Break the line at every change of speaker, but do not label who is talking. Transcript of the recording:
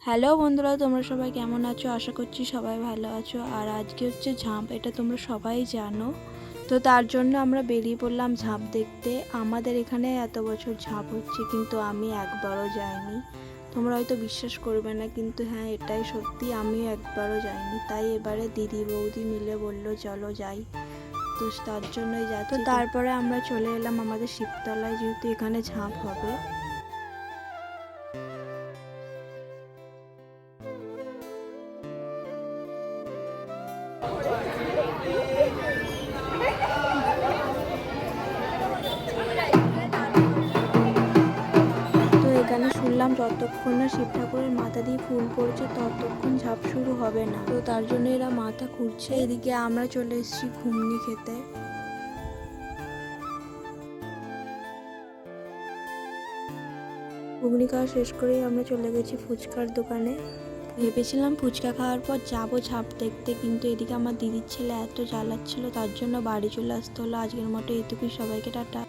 Hello বন্ধুরা, তোমরা সবাই কেমন আছো? আশা করছি সবাই ভালো আছো। আর আজকে হচ্ছে ঝাঁপ, এটা তোমরা সবাই জানো। তো তার জন্য আমরা বেরিয়ে পড়লাম ঝাঁপ দেখতে। আমাদের এখানে এত বছর ঝাঁপ হচ্ছে, কিন্তু আমি একবারও যাইনি। তোমরা হয়তো বিশ্বাস করবে না, কিন্তু হ্যাঁ, এটাই সত্যি, আমিও একবারও যাইনি। তাই এবারে দিদি বৌদি মিলে বললো চলো যাই, তো তার জন্যই যাচ্ছি। তো তারপরে আমরা চলে এলাম আমাদের শিবতলায়, যেহেতু এখানে ঝাঁপ হবে। তো এখানে শুনলাম যতক্ষণ না শিব ঠাকুরের মাথা দিয়ে ফুল পড়ছে ততক্ষণ ঝাঁপ শুরু হবে না। তো তার জন্য এরা মাথা খুঁড়ছে। এদিকে আমরা চলে এসেছি ঘুগনি খেতে। ঘুগনি খাওয়া শেষ করেই আমরা চলে গেছি ফুচকার দোকানে। ভেবেছিলাম ফুচকা খাওয়ার পর যাবো ঝাঁপ দেখতে, কিন্তু এদিকে আমার দিদির ছেলে এত জ্বালাচ্ছিল, তার জন্য বাড়ি চলে আসতে হলো। আজকের মতো এইটুকুই, সবাইকে টাটা।